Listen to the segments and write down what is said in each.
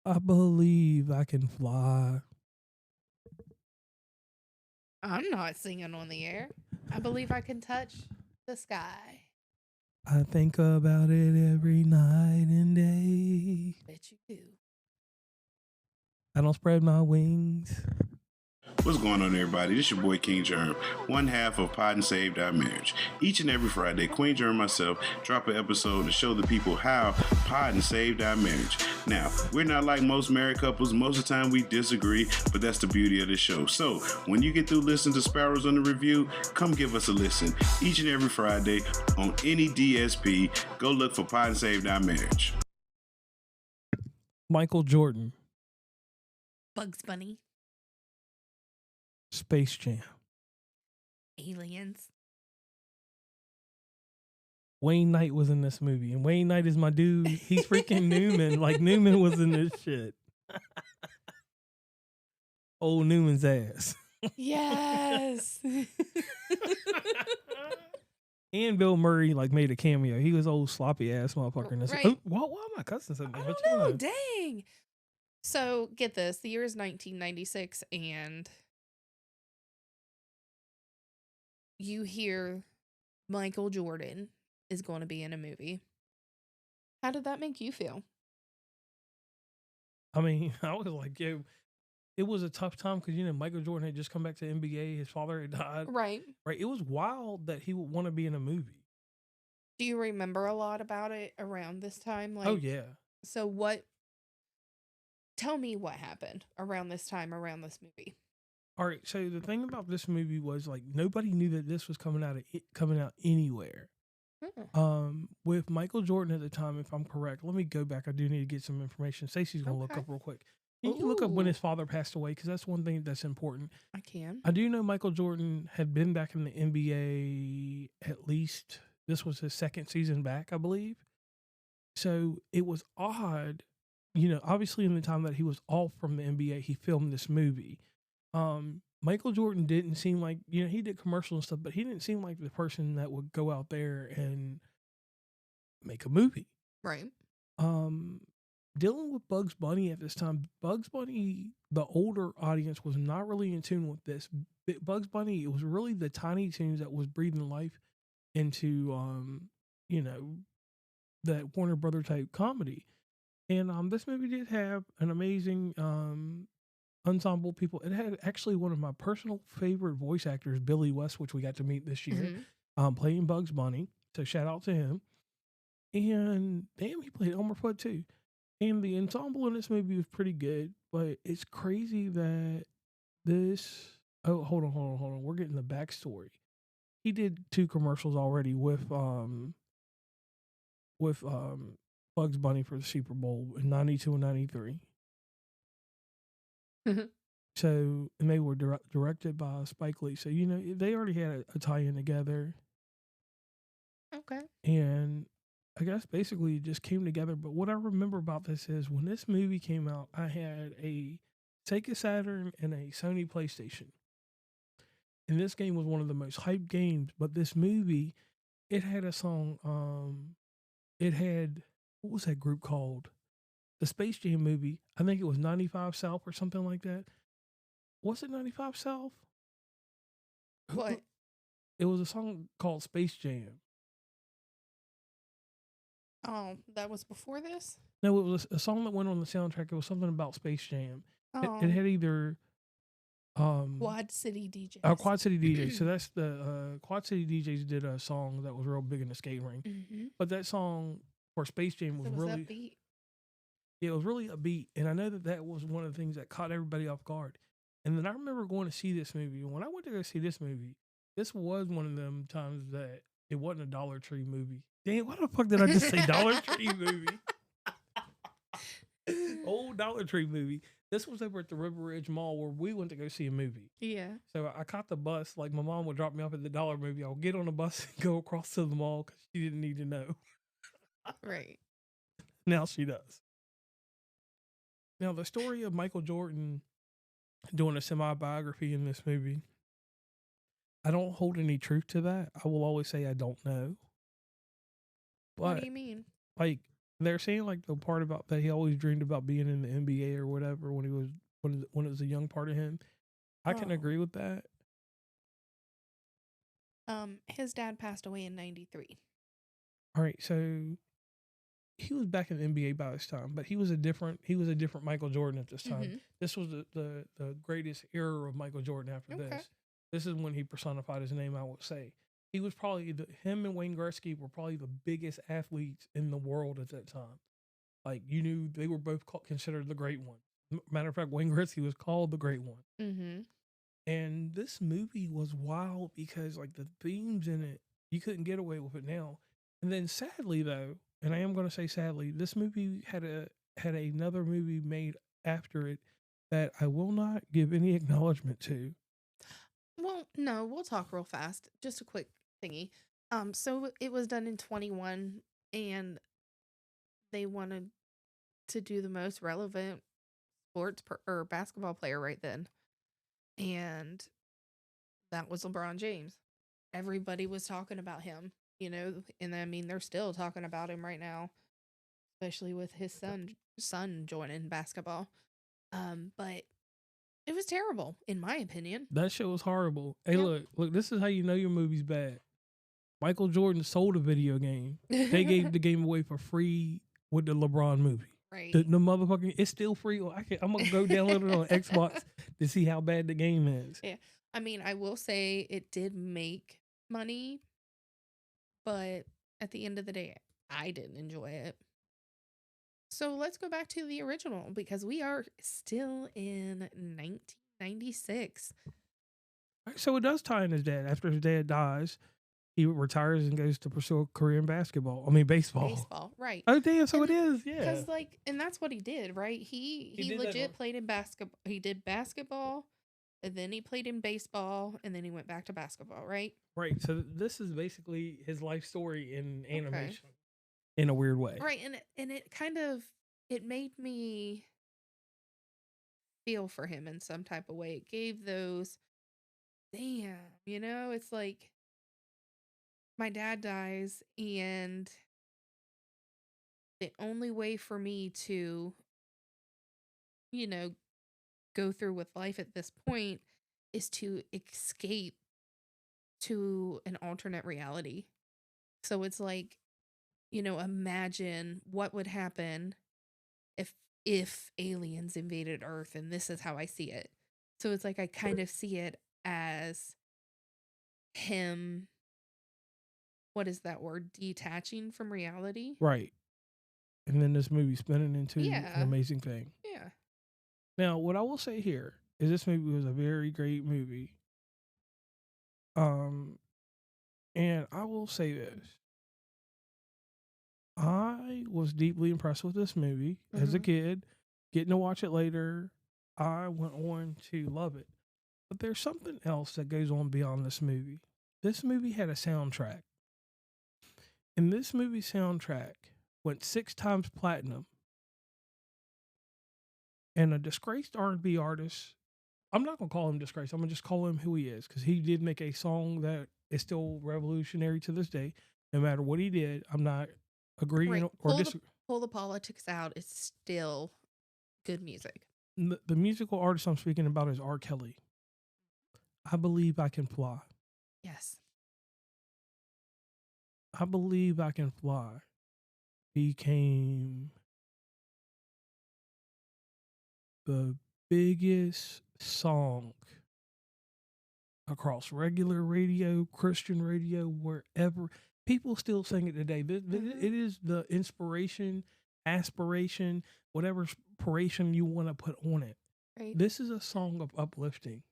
I believe I can fly. I'm not singing on the air. I believe I can touch the sky. I think about it every night and day. Bet you do. I don't spread my wings. What's going on, everybody? This is your boy King Germ, one half of Pod and Saved Our Marriage. Each and every Friday, Queen Germ and myself drop an episode to show the people how Pod and Saved Our Marriage. Now, we're not like most married couples. Most of the time we disagree, but that's the beauty of the show. So, when you get through listening to Sparrows on the Review, come give us a listen. Each and every Friday on any DSP, go look for Pod and Saved Our Marriage. Michael Jordan, Bugs Bunny. Space Jam. Aliens. Wayne Knight was in this movie, and Wayne Knight is my dude. He's freaking Newman. Like, Newman was in this shit. Old Newman's ass. Yes. And Bill Murray like made a cameo. He was old sloppy ass motherfucker. And Right. oh, why am I cussing so much? I don't know. Dang. So get this. The year is 1996, and you hear Michael Jordan is going to be in a movie. How did that make you feel? I mean, I was like, yo, it was a tough time because, you know, Michael Jordan had just come back to NBA. His father had died. Right. Right. It was wild that he would want to be in a movie. Do you remember a lot about it around this time? Oh, yeah. So tell me what happened around this time, around this movie. All right. So the thing about this movie was like nobody knew that this was coming out anywhere. With Michael Jordan at the time, if I'm correct, let me go back. I do need to get some information. Stacey's gonna look up real quick. Can you look up when his father passed away? Because that's one thing that's important. I can. I do know Michael Jordan had been back in the NBA at least. This was his second season back, I believe. So it was odd, you know. Obviously, in the time that he was off from the NBA, he filmed this movie. Michael Jordan didn't seem like, you know, he did commercials and stuff, but he didn't seem like the person that would go out there and make a movie. Right. Dealing with Bugs Bunny at this time, Bugs Bunny, the older audience was not really in tune with this. Bugs Bunny, it was really the Tiny Toons that was breathing life into, you know, that Warner Brother type comedy. And this movie did have an amazing ensemble people. It had actually one of my personal favorite voice actors, Billy West, which we got to meet this year, playing Bugs Bunny. So shout out to him. And damn, he played Elmer Fudd too. And the ensemble in this movie was pretty good, but it's crazy that this. Oh, hold on. We're getting the backstory. He did 2 commercials already with Bugs Bunny for the Super Bowl in '92 and '93. So, and they were directed by Spike Lee. So, you know, they already had a tie-in together. Okay. And I guess basically it just came together. But what I remember about this is when this movie came out, I had a Sega Saturn and a Sony PlayStation. And this game was one of the most hyped games. But this movie, it had a song. It had, what was that group called? The Space Jam movie. I think it was 95 South or something like that. Was it 95 South? What? It was a song called Space Jam. Oh, that was before this? No, it was a song that went on the soundtrack. It was something about Space Jam. Oh. It had either Quad City DJs. Quad City DJs. So that's the Quad City DJs did a song that was real big in the skate ring. But that song for Space Jam was really upbeat. Yeah, it was really upbeat, and I know that was one of the things that caught everybody off guard. And then I remember going to see this movie. And when I went to go see this movie, this was one of them times that it wasn't a Dollar Tree movie. Dang, why the fuck did I just say Dollar Tree movie? Old Dollar Tree movie. This was over at the River Ridge Mall where we went to go see a movie. Yeah. So I caught the bus. Like, my mom would drop me off at the Dollar movie. I'll get on the bus and go across to the mall because she didn't need to know. Right. Now she does. Now, the story of Michael Jordan doing a semi-biography in this movie, I don't hold any truth to that. I will always say I don't know. But, what do you mean? Like, They're saying like the part about that he always dreamed about being in the NBA or whatever when he was when it was a young part of him. I can Oh. agree with that. His dad passed away in 93. All right, so he was back in the NBA by this time, but he was a different Michael Jordan at this time. Mhm. This was the greatest era of Michael Jordan after Okay. this. This is when he personified his name, I would say. He was probably him and Wayne Gretzky were probably the biggest athletes in the world at that time. Like, you knew they were both considered the great one. Matter of fact, Wayne Gretzky was called the great one. Mhm. And this movie was wild because like the themes in it, you couldn't get away with it now. And then sadly though, and I am going to say sadly, this movie had another movie made after it that I will not give any acknowledgement to. Well, no, we'll talk real fast. Just a quick thingy. So it was done in 21, and they wanted to do the most relevant sports or basketball player right then, and that was LeBron James. Everybody was talking about him, and I mean they're still talking about him right now, especially with his son joining basketball. But it was terrible in my opinion. That show was horrible. Hey, Yep. look, this is how you know your movie's bad. Michael Jordan sold a video game. They gave the game away for free with the LeBron movie. Right. The motherfucking, it's still free. I'm gonna go download it on Xbox to see how bad the game is. Yeah. I mean, I will say it did make money, but at the end of the day, I didn't enjoy it. So let's go back to the original because we are still in 1996. So it does tie in his dad. After his dad dies, he retires and goes to pursue a career in baseball. I mean, baseball. Baseball, right. Oh, damn. So And it is. Yeah. Because, and that's what he did, right? He did that legit one. played in basketball. He did basketball, and then he played in baseball, and then he went back to basketball, right? Right. So this is basically his life story in animation in a weird way. Right. And it kind of, it made me feel for him in some type of way. It gave those, damn, it's like my dad dies, and the only way for me to, go through with life at this point is to escape to an alternate reality. So it's like, imagine what would happen if aliens invaded Earth, and this is how I see it. So it's like I kind of see it as him, what is that word? Detaching from reality. Right. And then this movie spinning into Yeah. an amazing thing. Yeah. Now, what I will say here is this movie was a very great movie. And I will say this. I was deeply impressed with this movie as a Mhm. kid. Getting to watch it later, I went on to love it. But there's something else that goes on beyond this movie. This movie had a soundtrack. And this movie soundtrack went 6 times platinum. And a disgraced R&B artist, I'm not going to call him disgraced. I'm going to just call him who he is because he did make a song that is still revolutionary to this day. No matter what he did, I'm not agreeing Right. or disagreeing. Pull the politics out. It's still good music. The musical artist I'm speaking about is R. Kelly. I Believe I Can Fly. Yes. I Believe I Can Fly became the biggest song across regular radio, Christian radio, wherever. People still sing it today. It is the inspiration, aspiration, whatever inspiration you want to put on it. Right. This is a song of uplifting.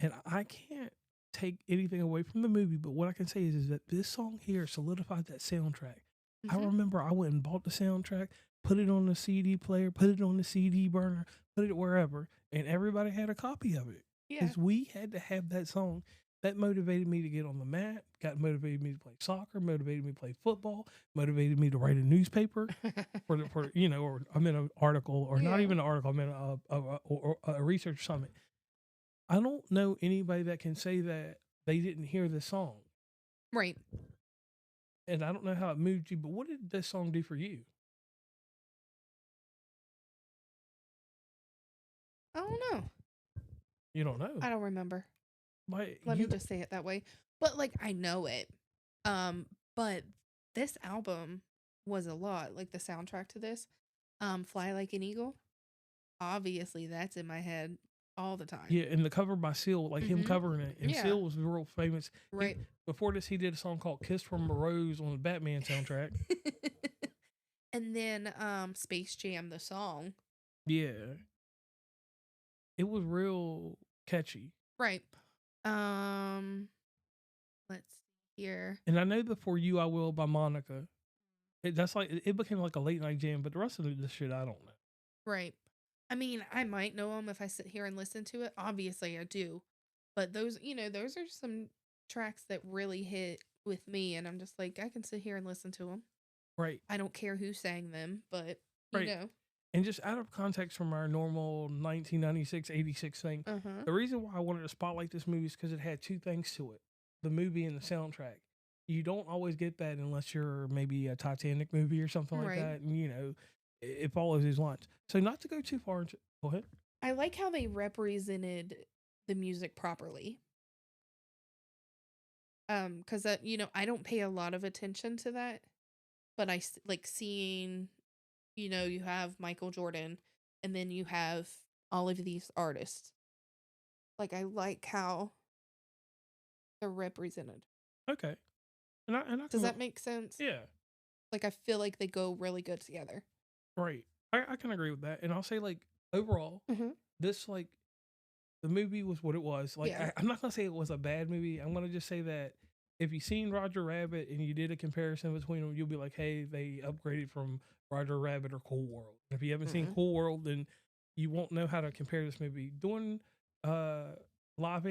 And I can't take anything away from the movie, but what I can say is that this song here solidified that soundtrack. I Mhm. remember I went and bought the soundtrack, put it on the CD player, put it on the CD burner, put it wherever, and everybody had a copy of it. Yeah. Because we had to have that song. That motivated me to get on the mat, motivated me to play soccer, motivated me to play football, motivated me to write a newspaper or I'm in an article, or not Yeah. even an article, I'm in a research summit. I don't know anybody that can say that they didn't hear this song. Right. and I don't know how it moved you, but what did this song do for you? I don't know. You don't know. I don't remember. Like Let me just say it that way. But like I know it. But this album was a lot. Like the soundtrack to this, Fly Like an Eagle. Obviously that's in my head all the time. Yeah, and the cover by Seal, like him covering it. And Yeah. Seal was real famous. Right. Before this, he did a song called Kiss from a Rose on the Batman soundtrack. And then Space Jam, the song. Yeah. It was real catchy. Right. Let's see here. And I know the For You I Will by Monica. That's like, it became like a late night jam, but the rest of this shit, I don't know. Right. I mean, I might know them if I sit here and listen to it. Obviously, I do. But those, those are some tracks that really hit with me. And I'm just like, I can sit here and listen to them. Right. I don't care who sang them, but, Right. And just out of context from our normal 1996, 86 thing, the reason why I wanted to spotlight this movie is because it had two things to it. The movie and the soundtrack. You don't always get that unless you're maybe a Titanic movie or something like that. And, it follows these lines. So not to go too far into... Go ahead. I like how they represented the music properly. Because, I don't pay a lot of attention to that. But I like seeing... you have Michael Jordan, and then you have all of these artists. Like, I like how they're represented. Okay. Does that make sense? Yeah. Like, I feel like they go really good together. Right. I can agree with that. And I'll say, like, overall, this, like, the movie was what it was. Like, I'm not going to say it was a bad movie. I'm going to just say that if you've seen Roger Rabbit and you did a comparison between them, you'll be like, hey, they upgraded from Roger Rabbit or Cool World. And if you haven't seen Cool World, then you won't know how to compare this movie. Doing live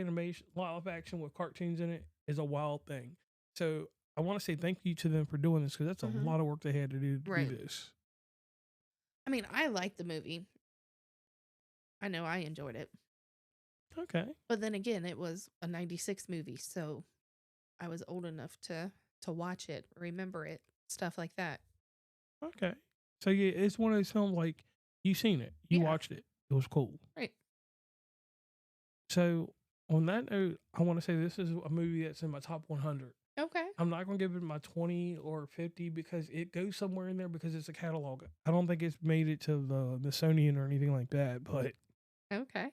action with cartoons in it is a wild thing. So I want to say thank you to them for doing this, because that's a lot of work they had to do to do this. I mean, I liked the movie. I know I enjoyed it. Okay. But then again, it was a 96 movie, so I was old enough to watch it, remember it, stuff like that. Okay. So yeah, it's one of those films, like, you seen it. You watched it. It was cool. Right. So on that note, I want to say this is a movie that's in my top 100. Okay. I'm not going to give it my 20 or 50 because it goes somewhere in there because it's a catalog. I don't think it's made it to the Smithsonian or anything like that, but okay.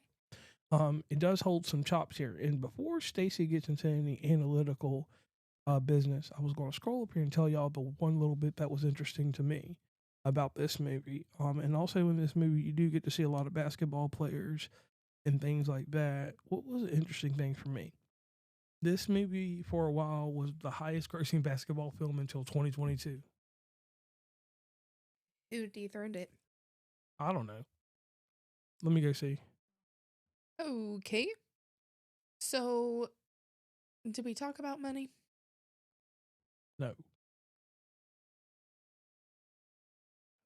It does hold some chops here. And before Stacey gets into any analytical business, I was going to scroll up here and tell y'all the one little bit that was interesting to me about this movie. And also in this movie, you do get to see a lot of basketball players and things like that. What was an interesting thing for me? This movie, for a while, was the highest grossing basketball film until 2022. Who dethroned it? I don't know. Let me go see. Okay. So, did we talk about money? No.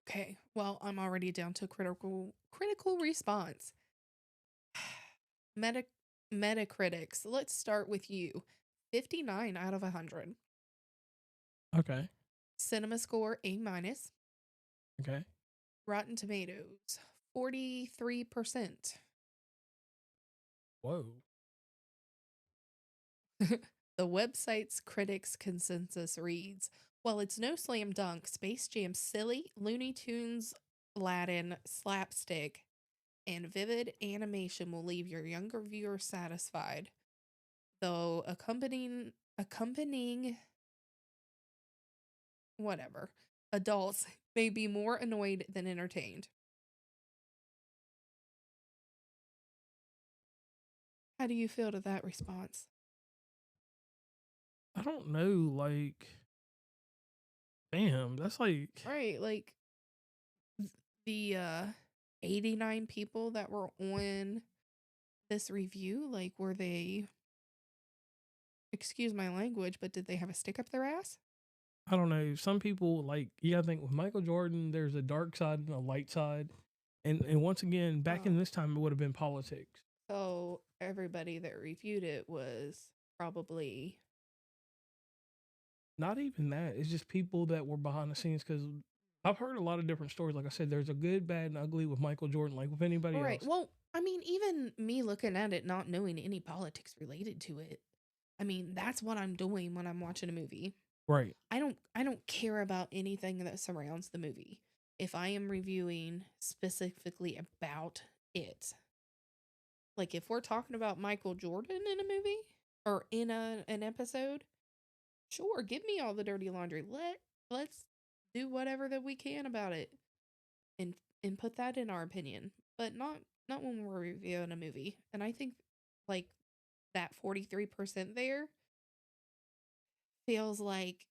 Okay. Well, I'm already down to critical response. Metacritics. Let's start with you. 59 out of 100. Okay. Cinema score A-. Okay. Rotten Tomatoes 43%. Whoa. The website's critics consensus reads, while it's no slam dunk, Space Jam's silly, Looney Tunes, Latin, slapstick, and vivid animation will leave your younger viewer satisfied, though accompanying whatever, adults may be more annoyed than entertained. How do you feel to that response? I don't know, like, damn, that's like... Right, like, the 89 people that were on this review, like, were they, excuse my language, but did they have a stick up their ass? I don't know. Some people, like, you gotta think with Michael Jordan, there's a dark side and a light side. And once again, back in this time, it would have been politics. So everybody that reviewed it was probably Not even that. It's just people that were behind the scenes because I've heard a lot of different stories. Like I said, there's a good, bad, and ugly with Michael Jordan, like with anybody Right. else. Well, I mean, even me looking at it, not knowing any politics related to it. I mean, that's what I'm doing when I'm watching a movie. Right. I don't care about anything that surrounds the movie. If I am reviewing specifically about it. Like if we're talking about Michael Jordan in a movie or in an episode, sure, give me all the dirty laundry. Let's do whatever that we can about it and put that in our opinion. But not when we're reviewing a movie. And I think like that 43% there feels like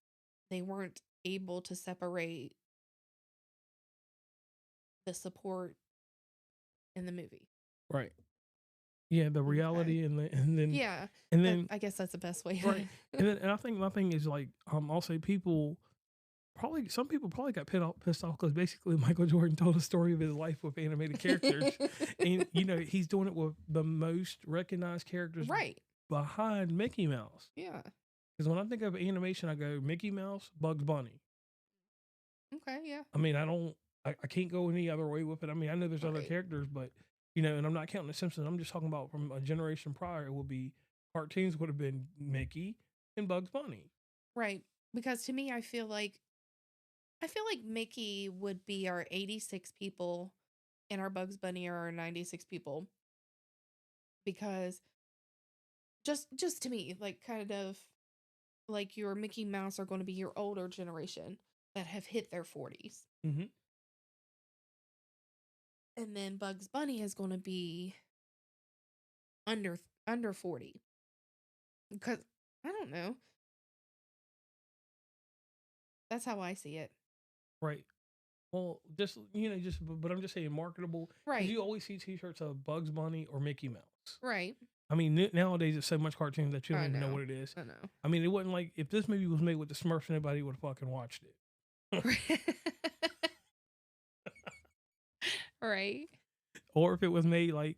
they weren't able to separate the support in the movie. Right. Yeah, the reality and then Yeah. and then I guess that's the best way. right. And I think my thing is like I'll say some people probably got pissed off because basically Michael Jordan told a story of his life with animated characters, and he's doing it with the most recognized characters Right. behind Mickey Mouse. Yeah. Because when I think of animation, I go Mickey Mouse, Bugs Bunny. Okay, yeah. I mean, I can't go any other way with it. I mean, I know there's other Right. characters, but and I'm not counting the Simpsons. I'm just talking about from a generation prior. It would be cartoons would have been Mickey and Bugs Bunny. Right. Because to me, I feel like Mickey would be our 86 people and our Bugs Bunny are our 96 people. Because just to me, like kind of like your Mickey Mouse are going to be your older generation that have hit their 40s. Mm-hmm. And then Bugs Bunny is going to be under 40. Because I don't know. That's how I see it. Right. Well, but I'm just saying marketable. 'Cause Right. you always see T-shirts of Bugs Bunny or Mickey Mouse. Right. I mean, nowadays it's so much cartoon that you don't even know what it is. I know. I mean, it wasn't like if this movie was made with the Smurfs, nobody would have fucking watched it. Right. Or if it was made like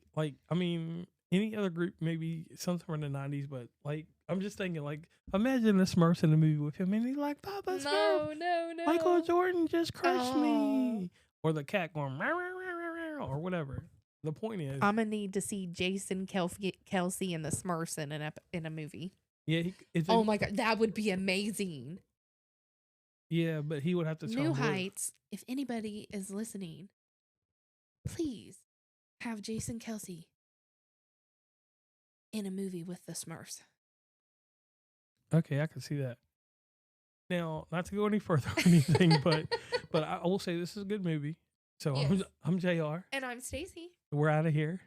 I mean, any other group, maybe sometime in the 90s, but like I'm just thinking, like imagine the Smurfs in the movie with him, and he's like, "Papa Smurf, No. Michael Jordan just crushed me," or the cat going "Meow, meow, meow, meow, meow," or whatever. The point is, I'm gonna need to see Jason Kelsey and the Smurfs in a movie. yeah, Oh my god, that would be amazing. Yeah, but he would have to tell New Heights. If anybody is listening, please have Jason Kelsey in a movie with the Smurfs. Okay, I can see that. Now, not to go any further or anything, but I will say this is a good movie. So Yes. I'm JR. And I'm Stacey. We're out of here.